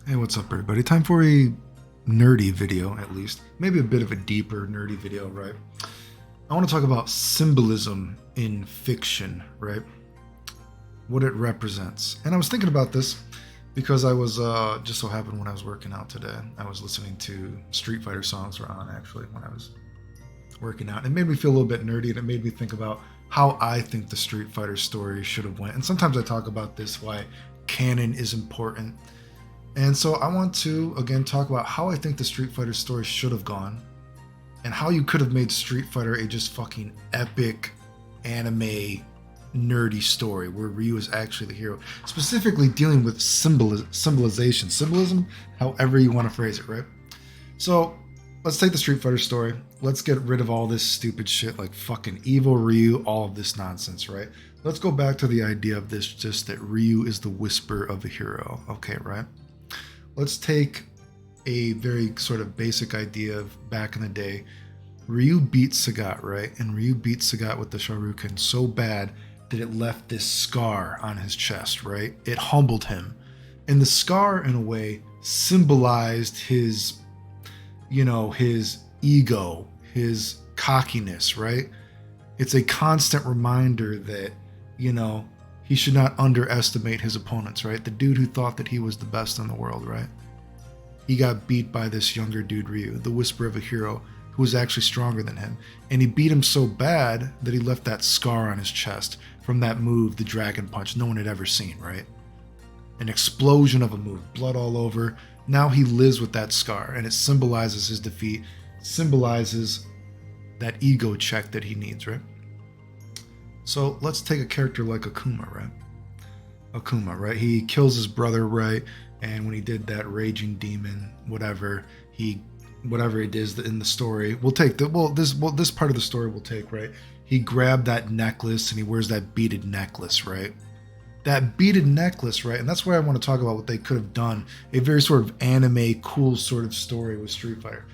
Hey, what's up, everybody? Time for a nerdy video, at least. Maybe a bit of a deeper, nerdy video, right? I want to talk about symbolism in fiction, right? What it represents. And I was thinking about this because I was, just so happened when I was working out today, I was listening to Street Fighter songs were on, actually, when I was working out. It made me feel a little bit nerdy, and it made me think about how I think the Street Fighter story should have went. And sometimes I talk about this, why canon is important. And so I want to, again, talk about how I think the Street Fighter story should have gone and how you could have made Street Fighter a just fucking epic anime nerdy story where Ryu is actually the hero, specifically dealing with symbolism, however you want to phrase it, right? So let's take the Street Fighter story. Let's get rid of all this stupid shit like fucking evil Ryu, all of this nonsense, right? Let's go back to the idea of this, just that Ryu is the whisper of a hero. Okay, right? Let's take a very sort of basic idea of back in the day. Ryu beat Sagat, right? And Ryu beat Sagat with the shoryuken so bad that it left this scar on his chest, right? It humbled him. And the scar, in a way, symbolized his, his ego, his cockiness, right? It's a constant reminder that, he should not underestimate his opponents, right? The dude who thought that he was the best in the world, right? He got beat by this younger dude, Ryu, the whisper of a hero, who was actually stronger than him. And he beat him so bad that he left that scar on his chest from that move, the Dragon Punch, no one had ever seen, right? An explosion of a move, blood all over. Now he lives with that scar, and it symbolizes his defeat, symbolizes that ego check that he needs, right? So let's take a character like Akuma, right? Akuma, right? He kills his brother, right? And when he did that raging demon, whatever it is in the story, this part of the story we'll take, right? He grabbed that necklace and he wears that beaded necklace, right? That beaded necklace, right? And that's where I want to talk about what they could have done. A very sort of anime, cool sort of story with Street Fighter.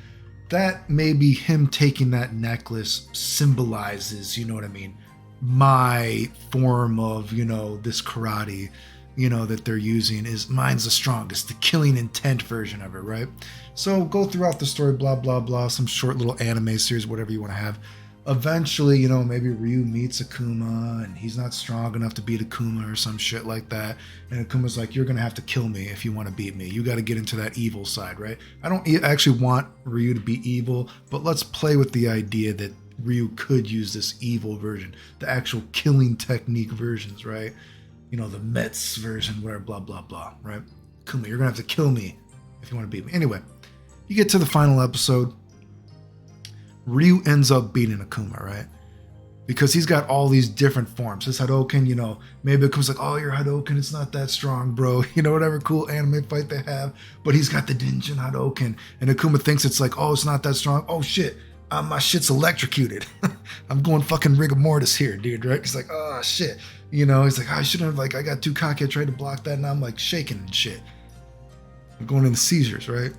That maybe him taking that necklace symbolizes, you know what I mean? My form of, this karate, that they're using is mine's the strongest, the killing intent version of it, right? So go throughout the story, blah, blah, blah, some short little anime series, whatever you want to have. Eventually, maybe Ryu meets Akuma and he's not strong enough to beat Akuma or some shit like that. And Akuma's like, you're going to have to kill me if you want to beat me. You got to get into that evil side, right? I don't actually want Ryu to be evil, but let's play with the idea that Ryu could use this evil version, the actual killing technique versions, right? The Mets version, whatever, blah, blah, blah, right? Akuma, you're going to have to kill me if you want to beat me. Anyway, you get to the final episode. Ryu ends up beating Akuma, right? Because he's got all these different forms. His Hadouken, maybe Akuma's like, oh, your Hadouken, it's not that strong, bro. Whatever cool anime fight they have. But he's got the Denshin Hadouken. And Akuma thinks it's like, oh, it's not that strong. Oh, shit. My shit's electrocuted. I'm going fucking rigor mortis here, dude, right? He's like, oh, shit. He's like, I shouldn't have, I got too cocky. I tried to block that. Now I'm shaking and shit. I'm going into seizures, right?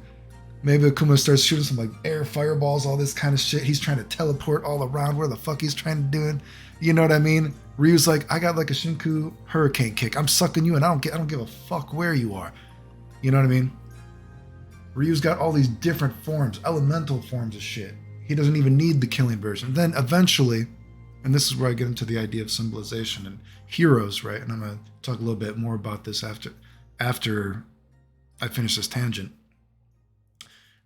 Maybe Akuma starts shooting some air fireballs, all this kind of shit. He's trying to teleport all around where the fuck he's trying to do it. You know what I mean? Ryu's like, I got a Shinku hurricane kick. I'm sucking you in. I don't give a fuck where you are. You know what I mean? Ryu's got all these different forms, elemental forms of shit. He doesn't even need the killing version. Then eventually, and this is where I get into the idea of symbolization and heroes, right? And I'm going to talk a little bit more about this after I finish this tangent.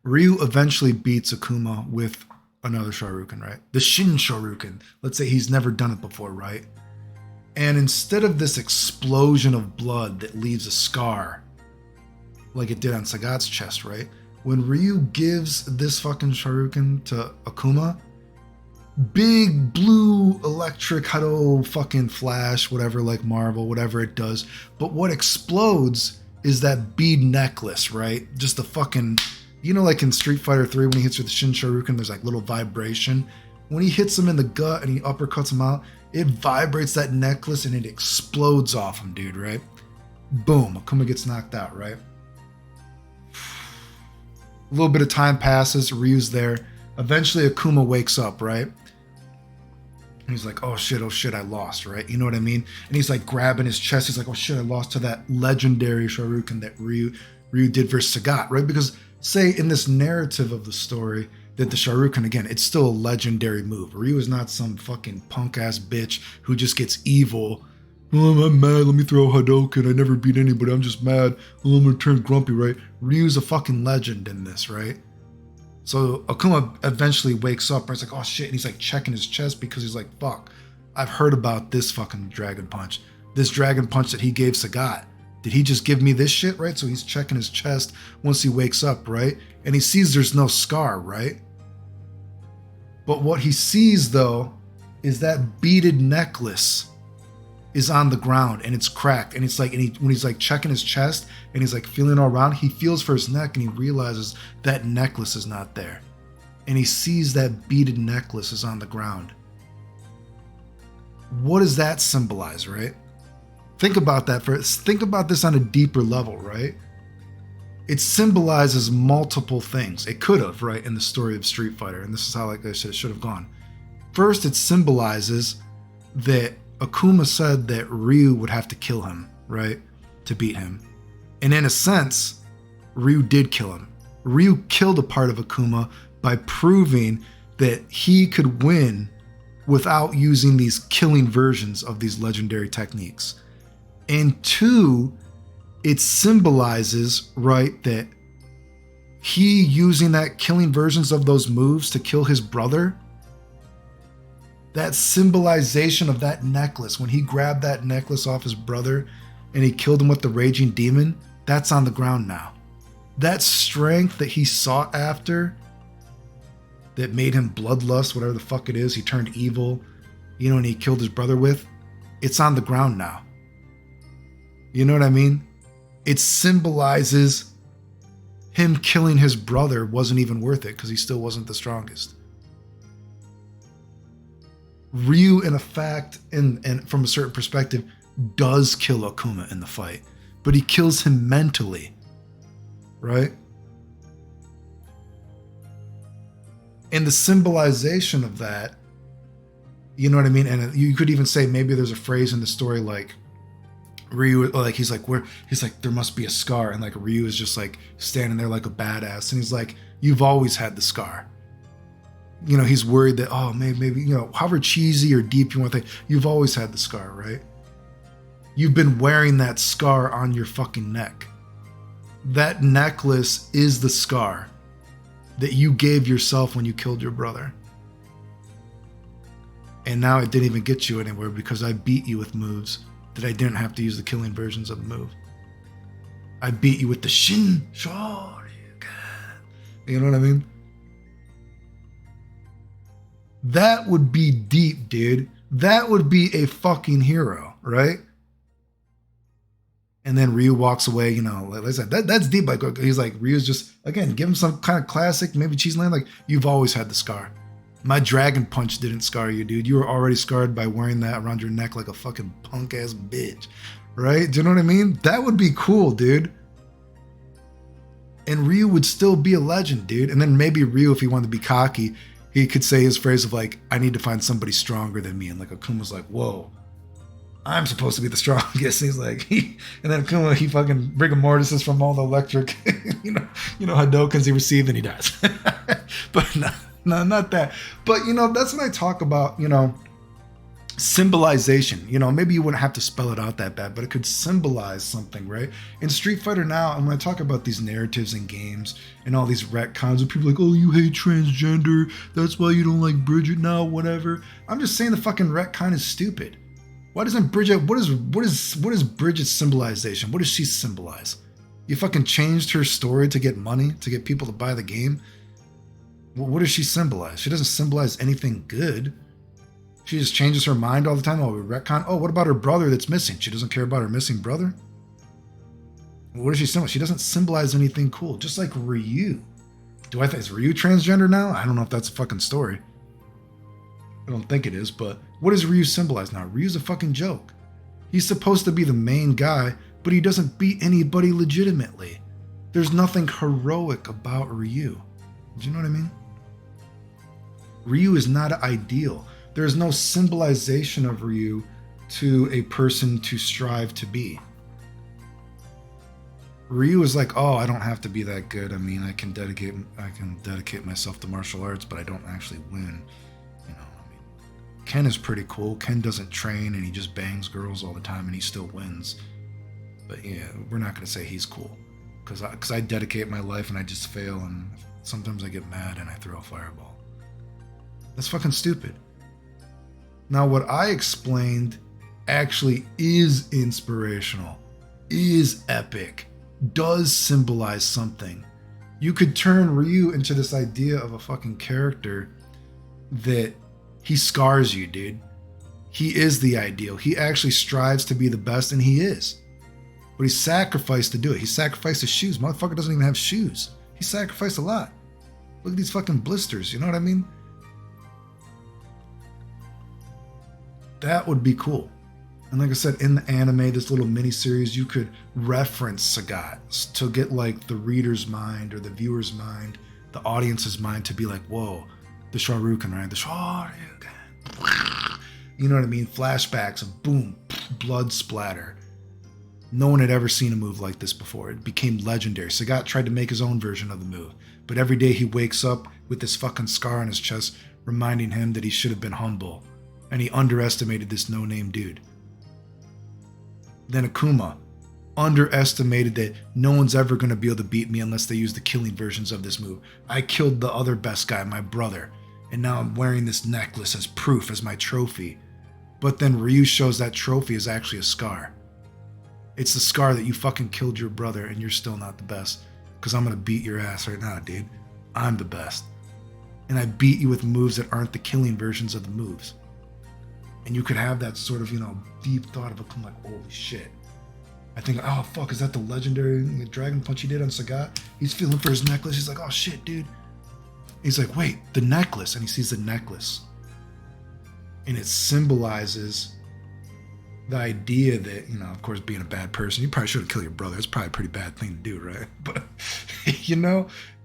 Ryu eventually beats Akuma with another Shoryuken, right? The Shin Shoryuken. Let's say he's never done it before, right? And instead of this explosion of blood that leaves a scar, like it did on Sagat's chest, right? When Ryu gives this fucking Shoryuken to Akuma, big blue electric Hado fucking flash, whatever, like Marvel, whatever it does. But what explodes is that bead necklace, right? Just the fucking... like in Street Fighter 3 when he hits with the Shin Shoryuken, there's little vibration. When he hits him in the gut and he uppercuts him out, it vibrates that necklace and it explodes off him, dude, right? Boom, Akuma gets knocked out, right? A little bit of time passes, Ryu's there. Eventually Akuma wakes up, right? And he's like, oh shit, I lost, right? You know what I mean? And he's grabbing his chest. He's like, oh shit, I lost to that legendary Shoryuken that Ryu Ryu did versus Sagat, right? Because say in this narrative of the story that the shoryuken, again, it's still a legendary move. Ryu is not some fucking punk ass bitch who just gets evil. Oh, I'm mad, let me throw a Hadouken, I never beat anybody, I'm just mad, oh, I'm gonna turn grumpy, right? Ryu's a fucking legend in this, right? So Akuma eventually wakes up and he's like, oh shit, and he's like checking his chest because he's like, fuck, I've heard about this fucking Dragon Punch. This Dragon Punch that he gave Sagat. Did he just give me this shit, right? So he's checking his chest once he wakes up, right? And he sees there's no scar, right? But what he sees though is that beaded necklace is on the ground and it's cracked, and it's like, and when he's like checking his chest and he's like feeling all around, he feels for his neck and he realizes that necklace is not there, and he sees that beaded necklace is on the ground. What does that symbolize, right? Think about that think about this on a deeper level, right? It symbolizes multiple things. It could have, right, in the story of Street Fighter, and this is how, like I said, it should have gone. First, it symbolizes that Akuma said that Ryu would have to kill him, right, to beat him. And in a sense, Ryu did kill him. Ryu killed a part of Akuma by proving that he could win without using these killing versions of these legendary techniques. And two, it symbolizes, right, that he using that killing versions of those moves to kill his brother, that symbolization of that necklace, when he grabbed that necklace off his brother and he killed him with the raging demon, that's on the ground now. That strength that he sought after, that made him bloodlust, whatever the fuck it is, he turned evil, you know, and he killed his brother with, it's on the ground now. You know what I mean? It symbolizes him killing his brother wasn't even worth it because he still wasn't the strongest. Ryu, in a fact, and from a certain perspective, does kill Akuma in the fight, but he kills him mentally, right? And the symbolization of that, you know what I mean? And you could even say maybe there's a phrase in the story like Ryu, like he's like, there must be a scar, and like Ryu is just like standing there like a badass, and he's like, you've always had the scar. You know, he's worried that, oh, maybe, you know, however cheesy or deep you want to think, you've always had the scar, right? You've been wearing that scar on your fucking neck. That necklace is the scar that you gave yourself when you killed your brother. And now it didn't even get you anywhere because I beat you with moves that I didn't have to use the killing versions of the move. I beat you with the shoryuken. You know what I mean? That would be deep, dude. That would be a fucking hero, right? And then Ryu walks away, you know, like I said, that's deep. Like, he's like, Ryu's just, again, give him some kind of classic, maybe cheese land. Like, you've always had the scar. My Dragon Punch didn't scar you, dude. You were already scarred by wearing that around your neck like a fucking punk ass bitch, right? Do you know what I mean? That would be cool, dude. And Ryu would still be a legend, dude. And then maybe Ryu, if he wanted to be cocky, he could say his phrase of like, I need to find somebody stronger than me. And like Akuma's like, whoa, I'm supposed to be the strongest. And he's like, and then Akuma, he fucking rigor mortises from all the electric, you know, Hadokens he received, and he dies. But no, not that. But, you know, that's when I talk about, you know, symbolization. You know, maybe you wouldn't have to spell it out that bad, but it could symbolize something, right? In Street Fighter now, and when I talk about these narratives in games and all these retcons of people like, oh, you hate transgender, that's why you don't like Bridget now, whatever. I'm just saying the fucking retcon is stupid. Why doesn't Bridget, what is Bridget's symbolization? What does she symbolize? You fucking changed her story to get money, to get people to buy the game? What does she symbolize? She doesn't symbolize anything good. She just changes her mind all the time. Oh, retcon. Oh, what about her brother that's missing? She doesn't care about her missing brother? What does she symbolize? She doesn't symbolize anything cool. Just like Ryu. Do I think, is Ryu transgender now? I don't know if that's a fucking story. I don't think it is, but what does Ryu symbolize now? Ryu's a fucking joke. He's supposed to be the main guy, but he doesn't beat anybody legitimately. There's nothing heroic about Ryu. Do you know what I mean? Ryu is not ideal. There is no symbolization of Ryu to a person to strive to be. Ryu is like, oh, I don't have to be that good. I mean, I can dedicate myself to martial arts, but I don't actually win. You know, I mean, Ken is pretty cool. Ken doesn't train and he just bangs girls all the time and he still wins. But yeah, we're not gonna say he's cool, because I dedicate my life and I just fail, and sometimes I get mad and I throw a fireball. That's fucking stupid. Now, what I explained actually is inspirational, is epic, does symbolize something. You could turn Ryu into this idea of a fucking character that he scars you, dude. He is the ideal. He actually strives to be the best, and he is. But he sacrificed to do it. He sacrificed his shoes. Motherfucker doesn't even have shoes. He sacrificed a lot. Look at these fucking blisters, you know what I mean? That would be cool. And like I said, in the anime, this little mini-series, you could reference Sagat to get like the reader's mind or the viewer's mind, the audience's mind to be like, whoa, the shoryuken, right? The shoryuken. You know what I mean? Flashbacks of boom, blood splatter. No one had ever seen a move like this before. It became legendary. Sagat tried to make his own version of the move, but every day he wakes up with this fucking scar on his chest, reminding him that he should have been humble, and he underestimated this no-name dude. Then Akuma underestimated that no one's ever going to be able to beat me unless they use the killing versions of this move. I killed the other best guy, my brother, and now I'm wearing this necklace as proof, as my trophy. But then Ryu shows that trophy is actually a scar. It's the scar that you fucking killed your brother and you're still not the best. Because I'm going to beat your ass right now, dude. I'm the best. And I beat you with moves that aren't the killing versions of the moves. And you could have that sort of, deep thought of Akuma, like, holy shit. I think, oh fuck, is that the legendary dragon punch he did on Sagat? He's feeling for his necklace. He's like, oh shit, dude. He's like, wait, the necklace. And he sees the necklace. And it symbolizes the idea that, of course, being a bad person, you probably shouldn't kill your brother. It's probably a pretty bad thing to do, right? But,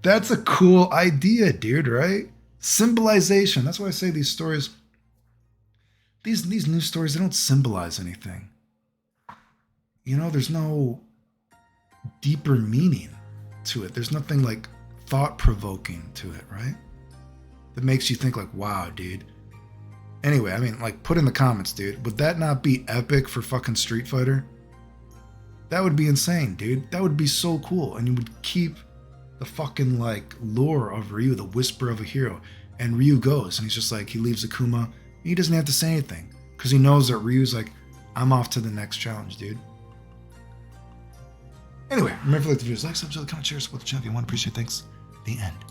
that's a cool idea, dude, right? Symbolization. That's why I say these stories, these news stories, they don't symbolize anything. There's no deeper meaning to it. There's nothing like thought-provoking to it, right? That makes you think like, wow, dude. Anyway, put in the comments, dude. Would that not be epic for fucking Street Fighter? That would be insane, dude. That would be so cool. And you would keep the fucking, lure of Ryu, the whisper of a hero. And Ryu goes, and he's just like, he leaves Akuma. And he doesn't have to say anything. Because he knows that Ryu's like, I'm off to the next challenge, dude. Anyway, remember to like the videos, like, subscribe, comment, share, support the channel if you want. Appreciate it. Thanks. The end.